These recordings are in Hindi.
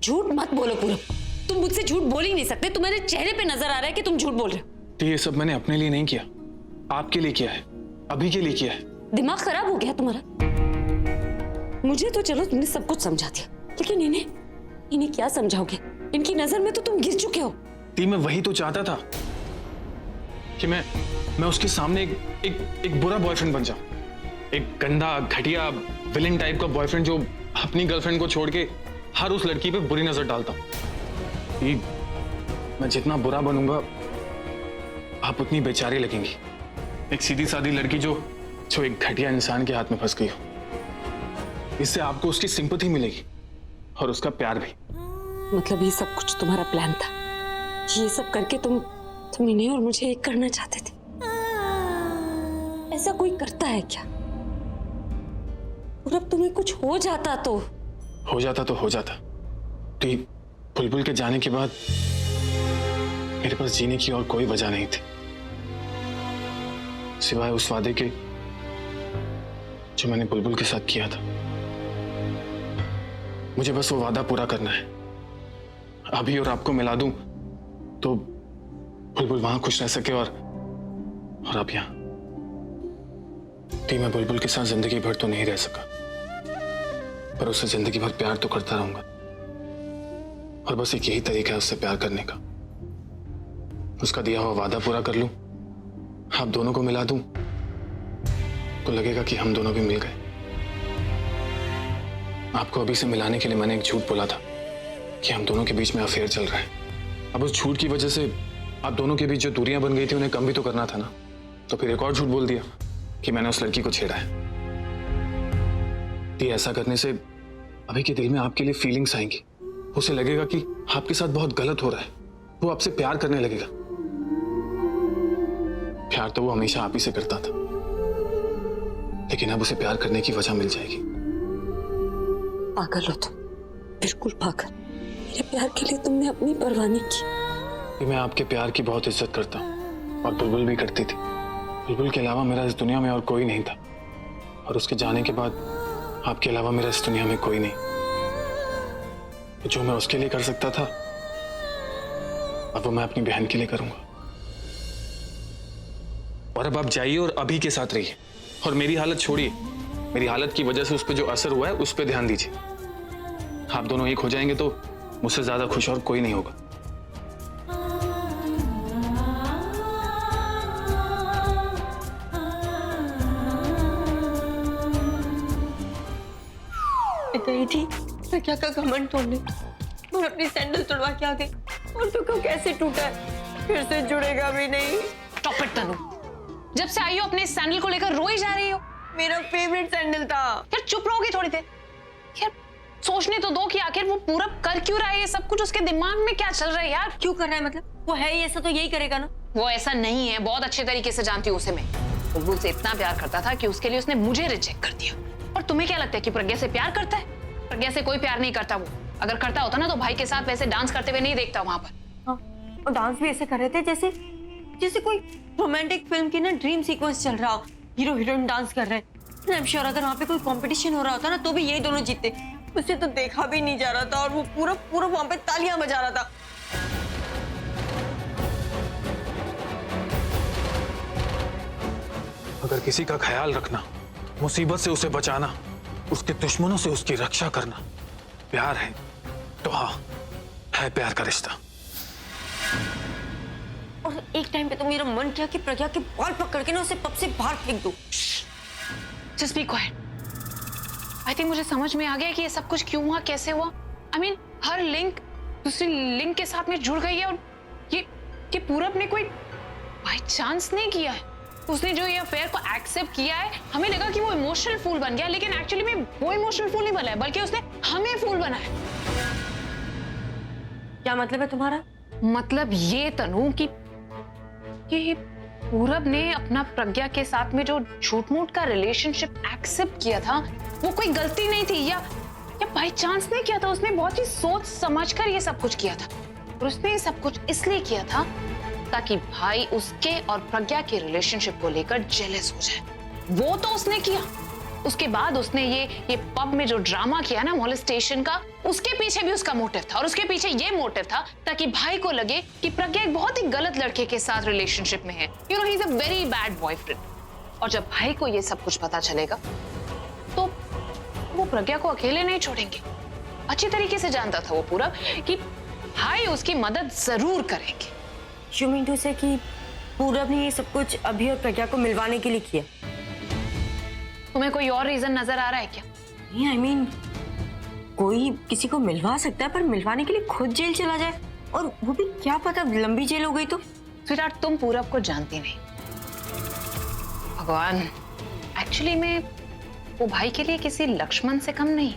झूठ मत बोलो पूरब, तुम मुझसे झूठ बोल ही नहीं सकते। तुम्हारे चेहरे पे नजर आ रहा है कि तुम झूठ बोल रहे हो। तो ये सब मैंने अपने लिए नहीं किया, आपके लिए किया है, अभी के लिए किया है। दिमाग खराब हो गया तुम्हारा? मुझे तो चलो तुमने सब कुछ समझा दिया, लेकिन इन्हें क्या समझाओगे? इनकी नजर में तो तुम गिर चुके हो। ती मैं वही तो चाहता था कि मैं उसके सामने एक बुरा बॉयफ्रेंड बन जाऊं, एक गंदा घटिया विलेन टाइप का बॉयफ्रेंड जो अपनी गर्लफ्रेंड को छोड़ के हर उस लड़की पे बुरी नजर डालता हूं। मैं जितना बुरा बनूंगा आप उतनी बेचारी लगेंगी। एक सीधी सादी लड़की जो एक घटिया इंसान के हाथ में फंस गई हो। इससे आपको उसकी सिंपैथी मिलेगी और उसका प्यार भी। मतलब ये सब कुछ तुम्हारा प्लान था? ये सब करके तुम इन्हें और मुझे एक करना चाहते थे? ऐसा कोई करता है क्या? और अब तुम्हें कुछ हो जाता तो हो जाता। तो बुलबुल के जाने के बाद मेरे पास जीने की और कोई वजह नहीं थी सिवाय उस वादे के जो मैंने बुलबुल के साथ किया था। मुझे बस वो वादा पूरा करना है। अभी और आपको मिला दूं तो बुलबुल वहां खुश रह सके और आप यहां। मैं बुलबुल के साथ जिंदगी भर तो नहीं रह सका, पर उससे जिंदगी भर प्यार तो करता रहूंगा। और बस एक यही तरीका है उससे प्यार करने का। उसका दिया हुआ वादा पूरा कर लूं, आप दोनों को मिला दूं तो लगेगा कि हम दोनों भी मिल गए। आपको अभी से मिलाने के लिए मैंने एक झूठ बोला था कि हम दोनों के बीच में अफेयर चल रहा है। अब उस झूठ की वजह से आप दोनों के बीच जो दूरियां बन गई थी उन्हें कम भी तो करना था ना। तो फिर एक और झूठ बोल दिया कि मैंने उस लड़की को छेड़ा है। तो ऐसा करने से अभी के दिल में आपके लिए फीलिंग्स आएंगी। उसे लगेगा कि आपके साथ बहुत गलत हो रहा है, वो आपसे प्यार करने लगेगा। प्यार तो वो हमेशा आप ही से करता था, लेकिन अब उसे प्यार करने की वजह मिल जाएगी। पागल हो तुम, बिल्कुल पागल। मेरे प्यार के लिए तुमने अपनी परवाह नहीं की। मैं आपके प्यार की बहुत इज्जत करता हूँ और बुलबुल भी करती थी। बुलबुल के अलावा मेरा इस दुनिया में और कोई नहीं था, और उसके जाने के बाद आपके अलावा मेरा इस दुनिया में कोई नहीं। जो मैं उसके लिए कर सकता था अब वो मैं अपनी बहन के लिए करूंगा। और अब आप जाइए और अभी के साथ रहिए और मेरी हालत छोड़िए। मेरी हालत की वजह से उस पर जो असर हुआ है उस पर ध्यान दीजिए। आप दोनों एक हो जाएंगे तो मुझसे ज्यादा खुश और कोई नहीं होगा। गई थी प्रज्ञा का घमंड तोड़ने और अपनी सैंडल तोड़वा के आ गई, और तो क्यों कैसे टूटा है, फिर से जुड़ेगा भी नहीं। स्टॉप इट तनु, जब से आई हो अपने सैंडल को लेकर रोई जा रही हो। मेरा फेवरेट सैंडल था। यार चुप रहोगी थोड़ी देर? यार सोचने तो दो कि आखिर वो पूरा कर क्यों रहा है ये सब कुछ, उसके दिमाग में क्या चल रहा है यार? क्यों कर रहा है मतलब? वो है ही ऐसा तो यही करेगा ना। वो ऐसा नहीं है, बहुत अच्छे तरीके से जानती हूँ उसे मैं। बुलबुल से इतना प्यार करता था कि उसके लिए उसने मुझे रिजेक्ट कर दिया। और तुम्हें क्या लगता है कि प्रज्ञा से प्यार करता है? प्रज्ञा से कोई प्यार नहीं करता वो। अगर करता होता ना तो भाई के साथ वैसे डांस करते हुए नहीं देखता वहां पर। हाँ, और डांस भी ऐसे कर रहे थे जैसे कोई रोमांटिक फिल्म की ना ड्रीम सीक्वेंस चल रहा हो, हीरो हीरोइन डांस कर रहे हैं। आई एम श्योर अगर वहां पे कोई कंपटीशन हो रहा होता ना तो भी यही दोनों जीतते। उसे तो देखा भी नहीं जा रहा था और वो पूरा वहां पे तालियां बजा रहा था। अगर किसी का ख्याल रखना, मुसीबत से उसे बचाना, उसके दुश्मनों से उसकी रक्षा करना प्यार है तो हाँ, है प्यार का रिश्ता। और एक टाइम पे तो मेरा मन किया कि प्रज्ञा के बाल पकड़ के ना उसे पब से बाहर फेंक दूं। Just be quite. I think मुझे समझ में आ गया कि ये सब कुछ क्यों हुआ, कैसे हुआ। आई मीन हर लिंक दूसरी लिंक के साथ में जुड़ गई है, और ये पूरब ने कोई बाय चांस नहीं किया है। उसने जो ये अफेयर को एक्सेप्ट किया है, हमें लगा कि वो इमोशनल फूल बन गया, लेकिन एक्चुअली में वो इमोशनल फूल नहीं बना है, बल्कि उसने हमें फूल बनाया। क्या मतलब है तुम्हारा? मतलब ये तनु कि पूरब ने अपना प्रज्ञा के साथ में जो झूठ मूठ का रिलेशनशिप एक्सेप्ट किया था वो कोई गलती नहीं थी या बाय चांस नहीं किया था। उसने बहुत ही सोच समझकर ये सब कुछ किया था, और उसने ये सब कुछ इसलिए किया था ताकि भाई उसके और प्रज्ञा के रिलेशनशिप को लेकर जेलस हो जाए। वो तो उसने किया, उसके बाद उसने ये पब में जो ड्रामा किया ना मोलेस्टेशन का, उसके पीछे भी उसका मोटिव था। और उसके पीछे ये मोटिव था ताकि भाई को लगे कि प्रज्ञा एक बहुत ही गलत लड़के के साथ रिलेशनशिप में है। You know, he is a very bad boyfriend. और जब भाई को ये सब कुछ पता चलेगा तो वो प्रज्ञा को अकेले नहीं छोड़ेंगे। अच्छी तरीके से जानता था वो पूरब कि भाई उसकी मदद जरूर करेंगे। यू मीन टू से कि पूरब ने ये सब कुछ अभी और प्रज्ञा को मिलवाने के लिए किया? तुम्हें कोई और रीजन नजर आ रहा है क्या? नहीं, आई मीन कोई किसी को मिलवा सकता है, पर मिलवाने के लिए खुद जेल चला जाए, और वो भी क्या पता लंबी जेल हो गई तो। स्वीटहार्ट, तुम पूरब को जानती नहीं। भगवान, एक्चुअली में वो भाई के लिए किसी लक्ष्मण से कम नहीं।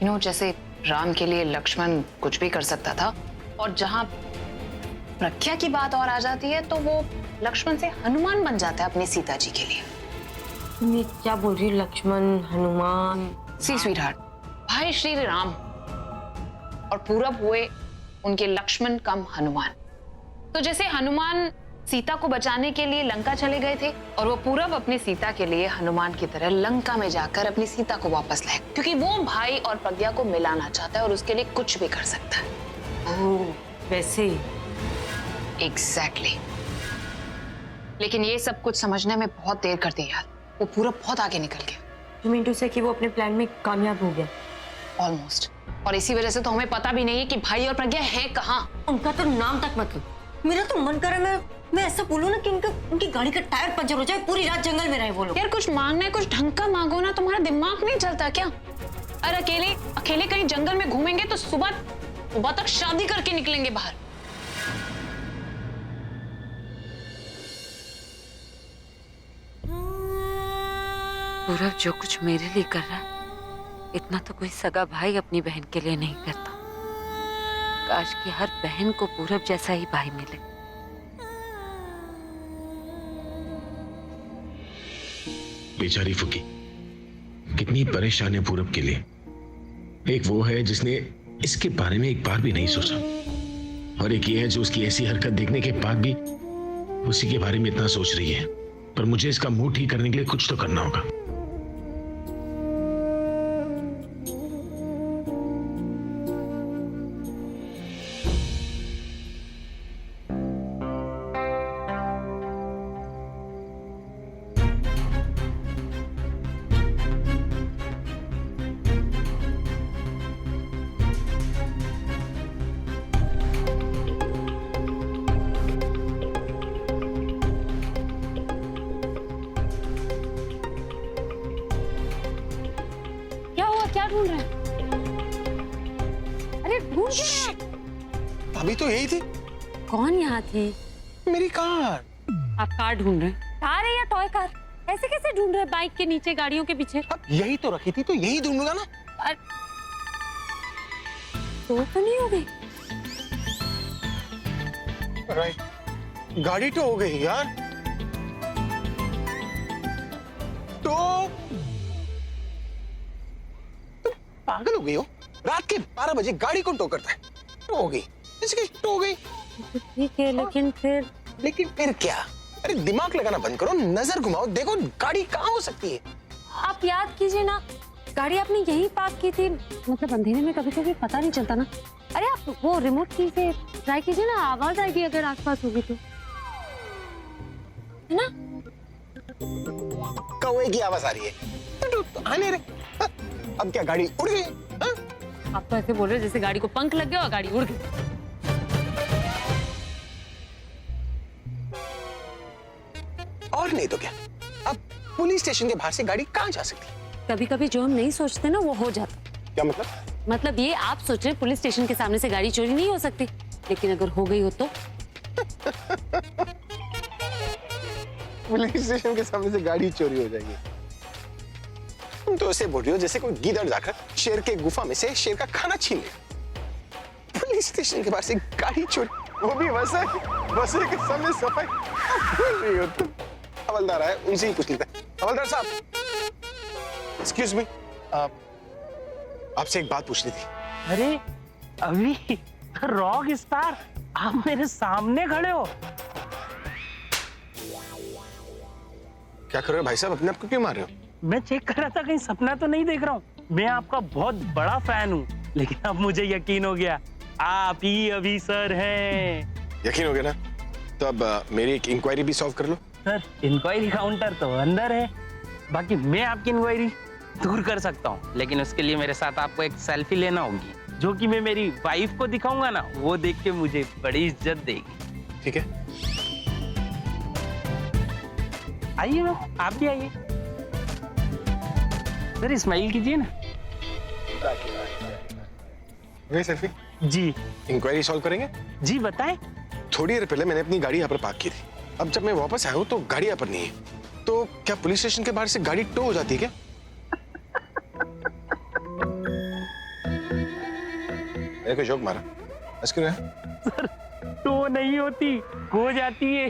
यू नो, जैसे राम के लिए लक्ष्मण कुछ भी कर सकता था, और जहां प्रज्ञा की बात और आ जाती है तो वो लक्ष्मण से हनुमान बन जाता है अपनी सीता जी के लिए। तुम ये क्या बोल रही हो? लक्ष्मण, हनुमान? सी स्वीटहार्ट, भाई श्री राम और पूरब हुए उनके लक्ष्मण कम हनुमान। तो जैसे हनुमान सीता को बचाने के लिए लंका चले गए थे, और वो पूरब अपनी सीता के लिए हनुमान की तरह लंका में जाकर अपनी सीता को वापस लाए, क्योंकि वो भाई और प्रज्ञा को मिलाना चाहता है और उसके लिए कुछ भी कर सकता है। ओह, वैसे एग्जैक्टली। लेकिन ये सब कुछ समझने में बहुत देर कर दी यार। वो पूरब बहुत आगे निकल गया। यू मीन टू से कि वो अपने प्लान में कामयाब हो गया? ऑलमोस्ट। और इसी वजह से तो हमें पता भी नहीं है कि भाई और प्रज्ञा है कहाँ। उनका तो नाम तक मतलब। मेरा तो मन कर रहा है मैं ऐसा बोलूं ना कि उनकी गाड़ी का टायर पंचर हो जाए, पूरी रात जंगल में रहे वो लोग। यार कुछ मांगना है, कुछ ढंग का मांगो ना, तुम्हारा दिमाग नहीं चलता क्या? अरे अकेले अकेले कहीं जंगल में घूमेंगे तो सुबह तक शादी करके निकलेंगे बाहर। पूरब जो कुछ मेरे लिए कर रहा है, इतना तो कोई सगा भाई अपनी बहन के लिए नहीं करता। काश कि हर बहन को पूरब जैसा ही भाई मिले। बेचारी फुकी, कितनी परेशान है पूरब के लिए। एक वो है जिसने इसके बारे में एक बार भी नहीं सोचा, और एक ये है जो उसकी ऐसी हरकत देखने के बाद भी उसी के बारे में इतना सोच रही है। पर मुझे इसका मूड ठीक करने के लिए कुछ तो करना होगा। क्या ढूंढ रहे हैं? अरे ढूंढ क्या? अभी तो यही थी। कौन यहाँ थी? मेरी कार। आप कार ढूंढ रहे हैं? कार है या टॉय कार? ऐसे कैसे ढूंढ रहे हैं बाइक के नीचे, गाड़ियों के पीछे? अब यही तो रखी थी तो यही ढूंढूंगा ना। तो नहीं हो गई? राइट, गाड़ी तो हो गई यार। तो पागल हो गई हो? रात के 12 बजे गाड़ी कौन टो करता है? तो हो गई, इसकी तो हो गई। ठीक है, लेकिन फिर क्या? अरे दिमाग लगाना बंद करो, नजर घुमाओ, देखो गाड़ी कहाँ हो सकती है। आप याद कीजिए ना, गाड़ी आपने यहीं पार्क की थी। मतलब अंधेरे में कभी कभी पता नहीं चलता ना। अरे आप वो रिमोट की से ट्राई कीजिए ना, आवाज आएगी अगर आसपास होगी तो, है ना? कौवे की आवाज आ रही है तो आने रे। अब क्या गाड़ी उड़ गई? आप तो ऐसे बोल रहे जैसे गाड़ी को पंख लग गया और गाड़ी उड़ गई। और नहीं तो क्या, अब पुलिस स्टेशन के बाहर से गाड़ी कहाँ जा सकती है? कभी कभी जो हम नहीं सोचते ना वो हो जाता। क्या मतलब? मतलब ये आप सोच रहे पुलिस स्टेशन के सामने से गाड़ी चोरी नहीं हो सकती, लेकिन अगर हो गई हो तो? पुलिस स्टेशन के सामने से गाड़ी चोरी हो जाएगी? तुम तो ऐसे बोल रही हो जैसे कोई गीदड़ जाकर शेर के गुफा में से शेर का खाना छीन ले। पुलिस स्टेशन के बाहर से गाड़ी चोरी, वो भी वैसे के सामने सफाई बोल रही हो तुम? हवलदार आए, उनसे ही पूछ लेते हैं। हवलदार साहब, एक्सक्यूज मी, आपसे एक बात पूछनी थी। अरे अभी रॉक स्टार, आप मेरे सामने खड़े हो। क्या कर रहे हो भाई साहब, अपने आप को क्यों मार रहे हो? मैं चेक कर रहा था कहीं सपना तो नहीं देख रहा हूँ। मैं आपका बहुत बड़ा फैन हूँ, लेकिन अब मुझे यकीन हो गया आप ही अभी सर हैं। यकीन हो गया ना? तो अब मेरी एक इंक्वायरी भी सॉल्व कर लो। सर इंक्वायरी काउंटर तो अंदर है, बाकी मैं आपकी इंक्वायरी दूर कर सकता हूँ, लेकिन उसके लिए मेरे साथ आपको एक सेल्फी लेना होगी, जो कि मैं मेरी वाइफ को दिखाऊंगा ना, वो देख के मुझे बड़ी इज्जत देगी। ठीक है, आइए मैम, आप भी आइए। सर स्माइल कीजिए ना। वही सेल्फी। जी इंक्वायरी सॉल्व करेंगे। जी बताएं। थोड़ी देर पहले मैंने अपनी गाड़ी यहाँ पर पार्क की थी। अब जब मैं वापस आया हूँ तो गाड़ी यहाँ पर नहीं है। तो क्या पुलिस स्टेशन के बाहर से गाड़ी टो हो जाती है क्या? मैंने कोई जोक मारा? हंस क्यों रहे हैं? सर तो नहीं होती, हो जाती है।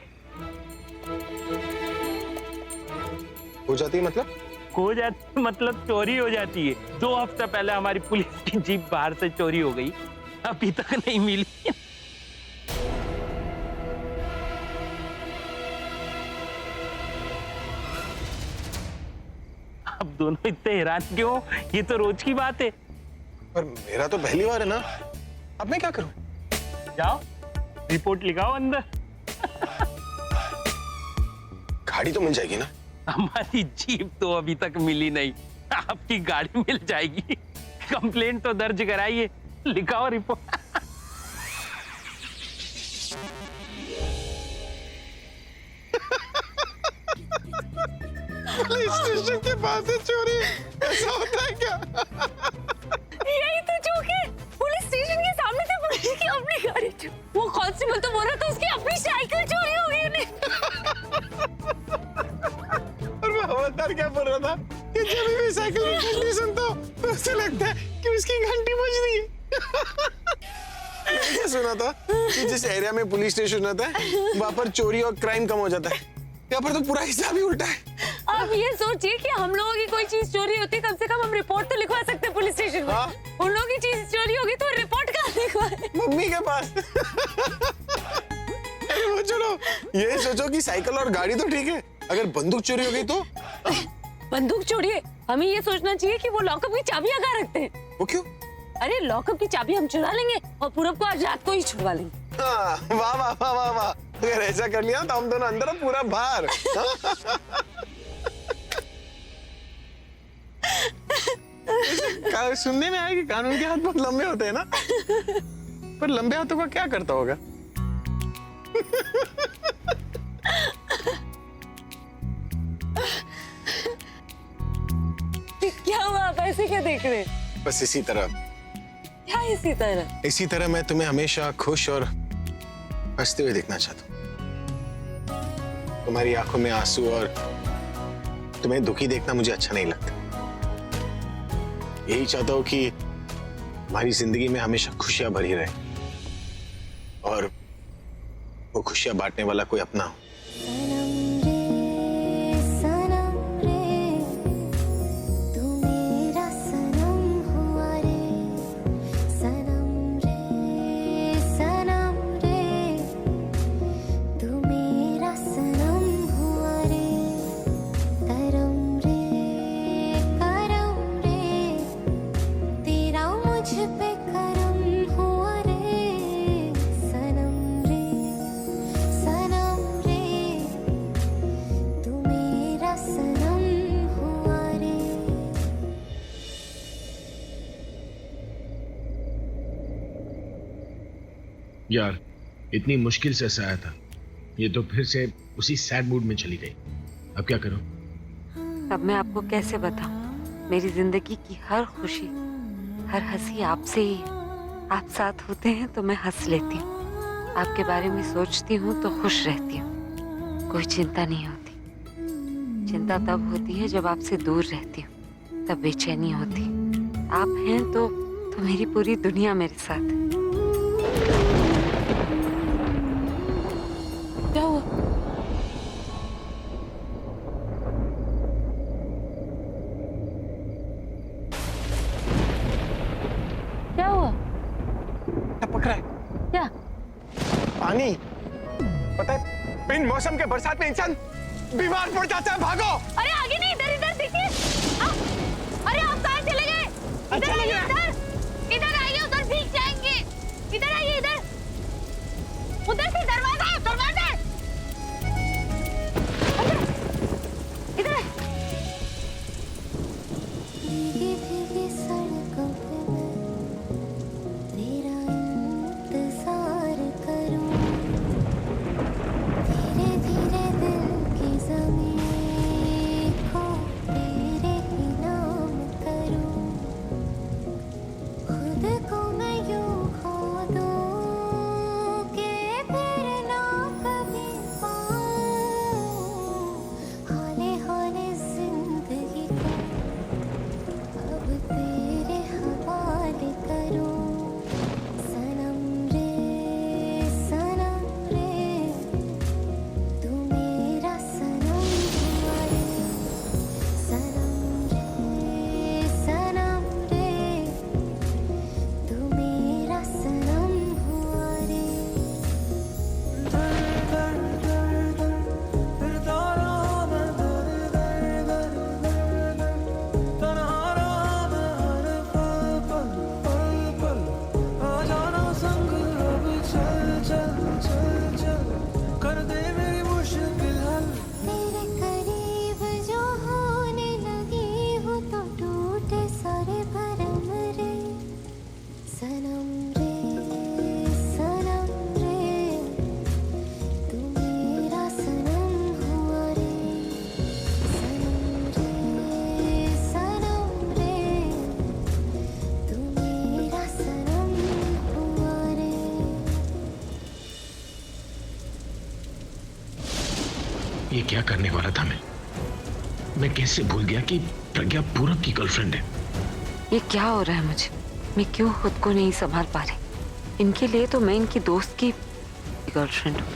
हो जाती है मतलब? हो जाती मतलब चोरी हो जाती है। 2 हफ्ता पहले हमारी पुलिस की जीप बाहर से चोरी हो गई, अभी तक नहीं मिली। अब दोनों इतने हैरान क्यों? ये तो रोज की बात है। पर मेरा तो पहली बार है ना, अब मैं क्या करूं? जाओ रिपोर्ट लिखाओ अंदर। गाड़ी तो मिल जाएगी ना? हमारी जीप तो अभी तक मिली नहीं, आपकी गाड़ी मिल जाएगी। कंप्लेंट तो दर्ज कराइए, लिखाओ रिपोर्ट। पुलिस स्टेशन के पास से चोरी, ऐसा होता है क्या? यही तो जोक है। पुलिस स्टेशन के सामने से पुलिस की अपनी गाड़ी वो कांस्टेबल तो बोल रहा था उसकी अपनी साइकिल चोरी हो गई उन्हें। और वो हवलदार क्या बोल रहा था कि जब भी साइकिल की घंटी सुनता हूं तो उसे लगता है कि उसकी घंटी बज रही है। मैंने क्या सुना था कि जिस एरिया में पुलिस स्टेशन रहता है वहां पर चोरी और क्राइम कम हो जाता है। यहाँ पर तो पूरा हिसाब ही उल्टा है। आप ये सोचिए कि हम लोगों की कोई चीज चोरी होती, कम से कम हम रिपोर्ट तो लिखवा सकते हैं पुलिस स्टेशन में। हाँ? उन लोगों की चीज चोरी होगी तो रिपोर्ट कहाँ लिखवाए? मम्मी के पास। अरे वो छोड़ो, यही सोचो कि साइकिल और गाड़ी तो ठीक है, अगर बंदूक चोरी हो गई तो? बंदूक चोरी है, हमें ये सोचना चाहिए कि वो लॉकअप की चाबियां कहाँ रखते हैं। वो क्यों? अरे लॉकअप की चाबी हम चुरा लेंगे और पूरब को आज रात को ही छुड़वा लेंगे। हाँ, वाह वाह वाह वाह वाह, अगर ऐसा कर लिया तो हम दोनों अंदर और पूरा बाहर। सुनने में आया कि कानून के हाथ बहुत लंबे होते हैं ना, पर लंबे हाथों का क्या करता होगा? क्या हुआ, आप ऐसे क्या देख रहे हैं? बस इसी तरह। क्या इसी तरह? इसी तरह मैं तुम्हें हमेशा खुश और हंसते हुए देखना चाहता हूँ। तुम्हारी आंखों में आंसू और तुम्हें दुखी देखना मुझे अच्छा नहीं लगता। यही चाहता हूँ कि हमारी जिंदगी में हमेशा खुशियां भरी रहे और वो खुशियां बांटने वाला कोई अपना हो। यार इतनी मुश्किल से सहा था, ये तो फिर से उसी सैड मूड में चली गई। अब क्या करूं? अब मैं आपको कैसे बताऊं? मेरी जिंदगी की हर खुशी, हर हंसी आपसे ही है। आप साथ होते हैं तो मैं हंस लेती हूँ, आपके बारे में सोचती हूँ तो खुश रहती हूँ। कोई चिंता नहीं होती। चिंता तब होती है जब आपसे दूर रहती हूँ, तब बेचैनी होती। आप हैं तो मेरी पूरी दुनिया मेरे साथ है। क्या हुआ? क्या हुआ? टपक रहा है। क्या? पानी। पता है, इन मौसम के बरसात में इंसान बीमार पड़ जाता है। भागो। अरे आगे नहीं, इधर इधर देखिए। ये क्या करने वाला था मैं कैसे भूल गया कि प्रज्ञा पूरब की गर्लफ्रेंड है। ये क्या हो रहा है मुझे? मैं क्यों खुद को नहीं संभाल पा रही? इनके लिए तो मैं इनकी दोस्त की गर्लफ्रेंड हूँ।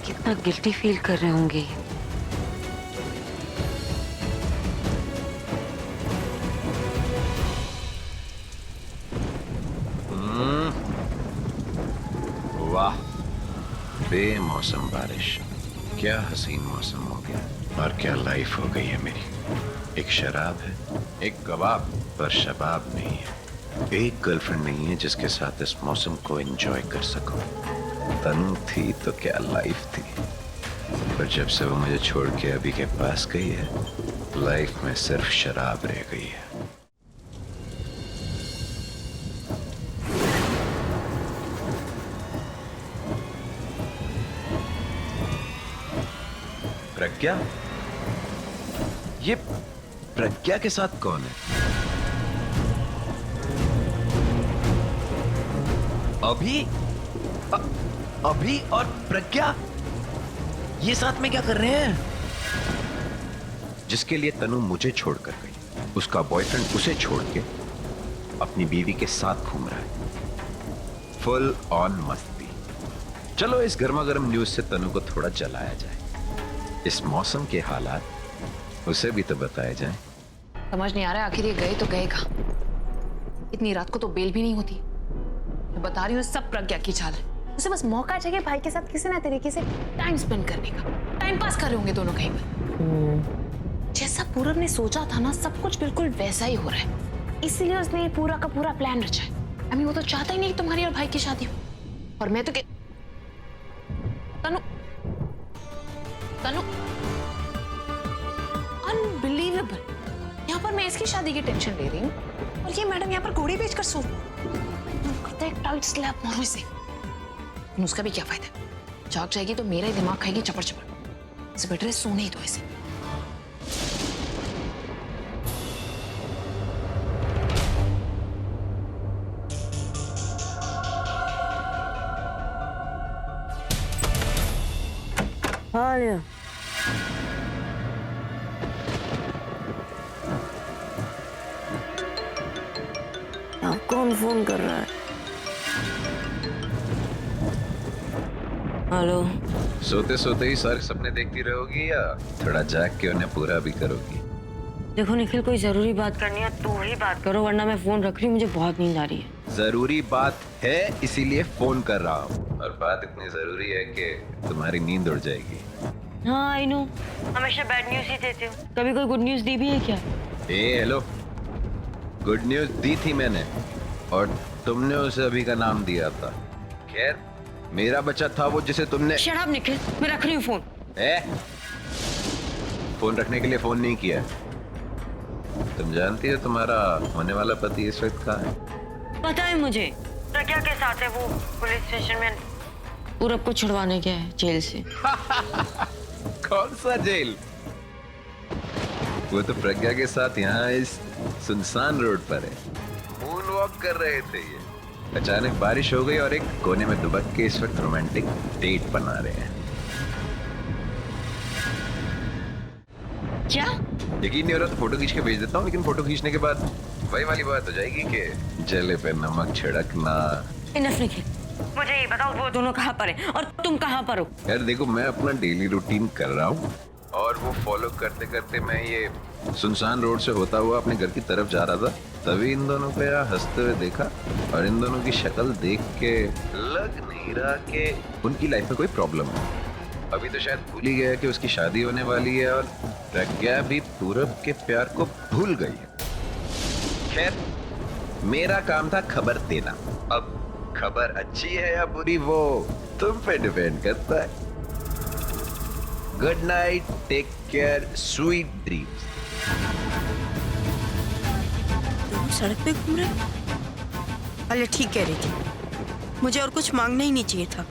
कितना गिल्टी फील कर रहे होंगे ये। वाह, बेमौसम बारिश, क्या हसीन मौसम हो गया और क्या लाइफ हो गई है मेरी। एक शराब है, एक कबाब, पर शबाब नहीं है। एक गर्लफ्रेंड नहीं है जिसके साथ इस मौसम को एंजॉय कर सकूं। तनु थी तो क्या लाइफ थी, पर जब से वो मुझे छोड़ के अभी के पास गई है, लाइफ में सिर्फ शराब रह गई है। प्रज्ञा, ये प्रज्ञा के साथ कौन है? अभी और प्रज्ञा ये साथ में क्या कर रहे हैं? जिसके लिए तनु मुझे छोड़कर गई, उसका बॉयफ्रेंड उसे छोड़ के अपनी बीवी के साथ घूम रहा है। फुल ऑन मस्ती। चलो इस गर्मा गर्म न्यूज से तनु को थोड़ा जलाया जाए। इस मौसम के हालात उसे भी तो बताए जाएं। समझ नहीं आ रहा है आखिर ये गए तो गए कहाँ। इतनी रात को तो बेल भी नहीं होती। मैं बता रही हूँ सब प्रज्ञा की चाल है। उसे बस मौका चाहिए भाई के साथ किसी ना तरीके से टाइम स्पेंड करने का। टाइम पास कर रहे होंगे दोनों कहीं पर। जैसा पूरब ने सोचा था ना, सब कुछ बिल्कुल वैसा ही हो रहा है। इसीलिए उसने ये पूरा का पूरा प्लान रचा है। वो तो चाहता ही नहीं कि तुम्हारी और भाई की शादी हो। और मैं तो तनु तनु अनबिलीवेबल। यहाँ पर मैं इसकी शादी की टेंशन ले रही हूँ और ये मैडम यहाँ पर घोड़ी बेचकर सो करता है। एक टाइट स्लैप मारो इसे। उसका भी क्या फायदा? जाग जाएगी तो मेरा ही दिमाग खाएगी चपड़ चपड़। इसे बेटर है सोने ही दो इसे। हाँ, कौन फोन कर रहा है? हेलो। सोते सोते ही सारे सपने देखती रहोगी या थोड़ा जाग के उन्हें पूरा भी करोगी? देखो निखिल, कोई जरूरी बात करनी है तो ही बात करो, वरना मैं फोन रख रही हूँ। मुझे बहुत नींद आ रही है। जरूरी बात है इसीलिए फोन कर रहा हूँ, और बात इतनी जरूरी है कि तुम्हारी नींद उड़ जाएगी। हाँ आई नो, हमेशा बैड न्यूज ही देती हूँ। कभी कोई गुड न्यूज दी भी है क्या? हेलो, गुड न्यूज दी थी मैंने और तुमने उसे अभी का नाम दिया था। खैर, मेरा बच्चा था वो जिसे तुमने। शट अप निखिल, मैं रख रही हूँ फोन। फोन रखने के लिए फोन नहीं किया। तुम जानती हो तुम्हारा होने वाला पति इस वक्त कहाँ है? पता है मुझे, प्रज्ञा के साथ है। वो पुलिस स्टेशन में पूरब को छुड़वाने गया है जेल से। कौन सा जेल? वो तो प्रज्ञा के साथ यहाँ इस सुनसान रोड पर है। मून वॉक कर रहे थे ये। अचानक बारिश हो गई और एक कोने में दुबक के इस वक्त रोमांटिक डेट बना रहे हैं। क्या? यकीन नहीं हो रहा तो फोटो खींच के भेज देता हूँ, लेकिन फोटो खींचने के बाद वही वाली बात हो जाएगी कि जले पे नमक छिड़कना। इनफ निखिल, मुझे ये बताओ वो दोनों कहाँ पर है और तुम कहाँ पर हो? यार देखो, मैं अपना डेली रूटीन कर रहा हूँ और वो फॉलो करते करते मैं ये सुनसान रोड से होता हुआ अपने घर की तरफ जा रहा था। तभी इन दोनों को यहाँ हंसते हुए देखा और इन दोनों की शक्ल देख के लग नहीं रहा कि उनकी लाइफ में कोई प्रॉब्लम है। अभी तो शायद भूल ही गया कि उसकी शादी होने वाली है और प्रज्ञा भी पूरब के प्यार को भूल गई है। खैर, मेरा काम था खबर देना। अब खबर अच्छी है या बुरी वो तुम पे डिपेंड करता है। Good night, take care, sweet dreams. तुम सड़क पे घूम रहे हो? अरे ठीक कह रही थी, मुझे और कुछ मांगना ही नहीं चाहिए था।